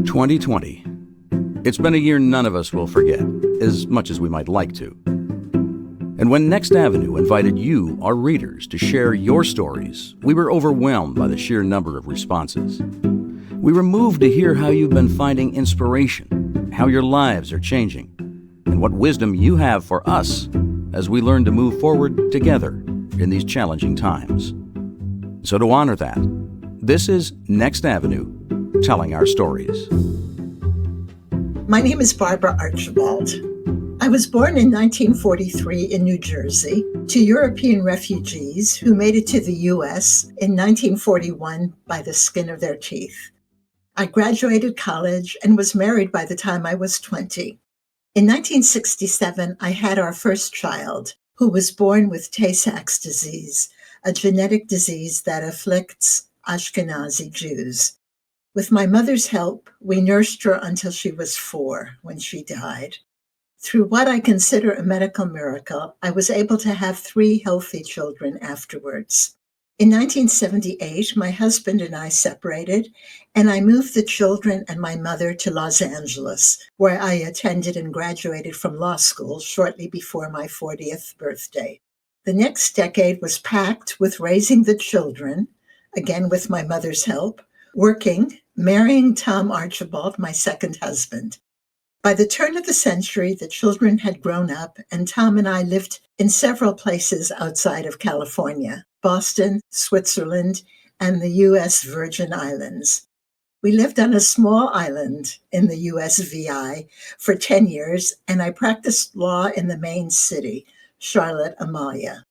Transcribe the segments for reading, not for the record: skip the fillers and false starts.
2020. It's been a year none of us will forget, as much as we might like to. And when Next Avenue invited you, our readers, to share your stories, we were overwhelmed by the sheer number of responses. We were moved to hear how you've been finding inspiration, how your lives are changing, and what wisdom you have for us as we learn to move forward together in these challenging times. So to honor that, this is Next Avenue, telling our stories. My name is Barbara Archibald. I was born in 1943 in New Jersey to European refugees who made it to the U.S. in 1941 by the skin of their teeth. I graduated college and was married by the time I was 20. In 1967, I had our first child, who was born with Tay-Sachs disease, a genetic disease that afflicts Ashkenazi Jews. With my mother's help, we nursed her until she was 4 when she died. Through what I consider a medical miracle, I was able to have 3 healthy children afterwards. In 1978, my husband and I separated, and I moved the children and my mother to Los Angeles, where I attended and graduated from law school shortly before my 40th birthday. The next decade was packed with raising the children, again with my mother's help, working, marrying Tom Archibald, my second husband. By the turn of the century, the children had grown up, and Tom and I lived in several places outside of California, Boston, Switzerland, and the U.S. Virgin Islands. We lived on a small island in the U.S. VI for 10 years, and I practiced law in the main city, Charlotte Amalia.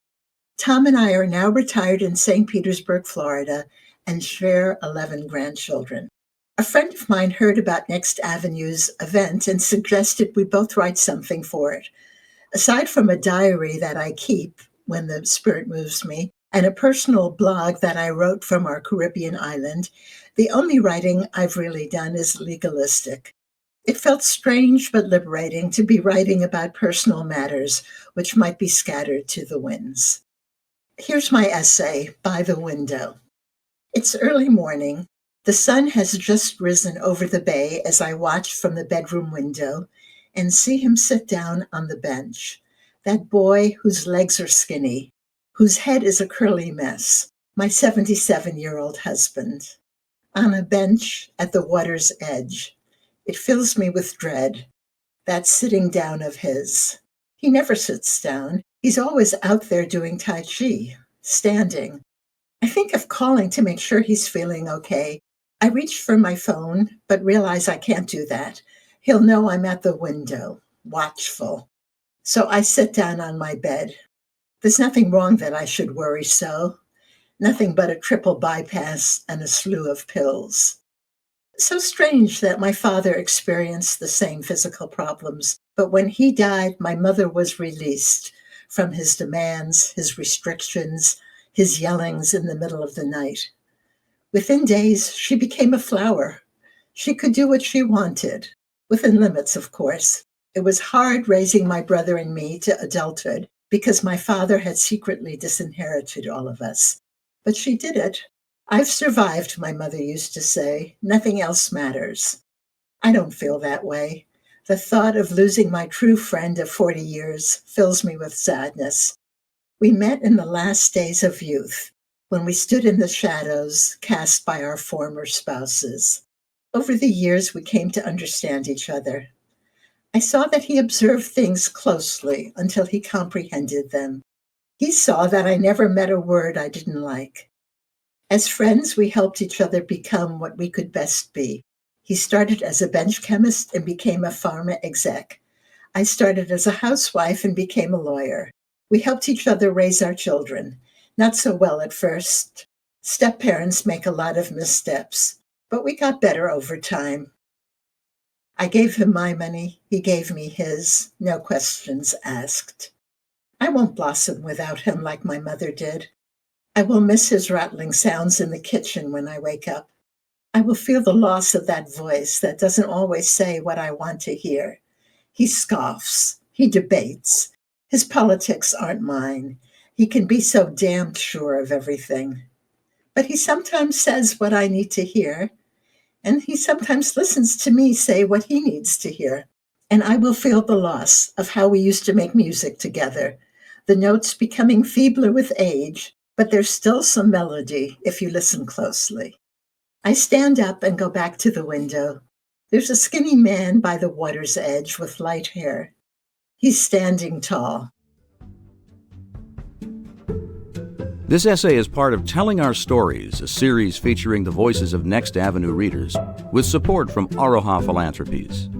Tom and I are now retired in St. Petersburg, Florida, and share 11 grandchildren. A friend of mine heard about Next Avenue's event and suggested we both write something for it. Aside from a diary that I keep when the spirit moves me, and a personal blog that I wrote from our Caribbean island, the only writing I've really done is legalistic. It felt strange but liberating to be writing about personal matters which might be scattered to the winds. Here's my essay, By the Window. It's early morning. The sun has just risen over the bay as I watch from the bedroom window and see him sit down on the bench. That boy whose legs are skinny, whose head is a curly mess, my 77-year-old husband. On a bench at the water's edge. It fills me with dread, that sitting down of his. He never sits down. He's always out there doing Tai Chi, standing. I think of calling to make sure he's feeling okay. I reach for my phone, but realize I can't do that. He'll know I'm at the window, watchful. So I sit down on my bed. There's nothing wrong that I should worry so. Nothing but a triple bypass and a slew of pills. So strange that my father experienced the same physical problems, but when he died, my mother was released from his demands, his restrictions, his yellings in the middle of the night. Within days, she became a flower. She could do what she wanted, within limits, of course. It was hard raising my brother and me to adulthood because my father had secretly disinherited all of us. But she did it. I've survived, my mother used to say. Nothing else matters. I don't feel that way. The thought of losing my true friend of 40 years fills me with sadness. We met in the last days of youth, when we stood in the shadows cast by our former spouses. Over the years, we came to understand each other. I saw that he observed things closely until he comprehended them. He saw that I never met a word I didn't like. As friends, we helped each other become what we could best be. He started as a bench chemist and became a pharma exec. I started as a housewife and became a lawyer. We helped each other raise our children. Not so well at first. Step-parents make a lot of missteps, but we got better over time. I gave him my money, he gave me his, no questions asked. I won't blossom without him like my mother did. I will miss his rattling sounds in the kitchen when I wake up. I will feel the loss of that voice that doesn't always say what I want to hear. He scoffs, he debates. His politics aren't mine. He can be so damned sure of everything. But he sometimes says what I need to hear. and he sometimes listens to me say what he needs to hear. And I will feel the loss of how we used to make music together, the notes becoming feebler with age, but there's still some melody if you listen closely. I stand up and go back to the window. There's a skinny man by the water's edge with light hair. He's standing tall. This essay is part of Telling Our Stories, a series featuring the voices of Next Avenue readers, with support from Aroha Philanthropies.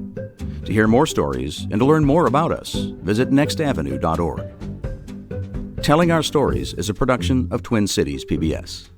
To hear more stories and to learn more about us, visit nextavenue.org. Telling Our Stories is a production of Twin Cities PBS.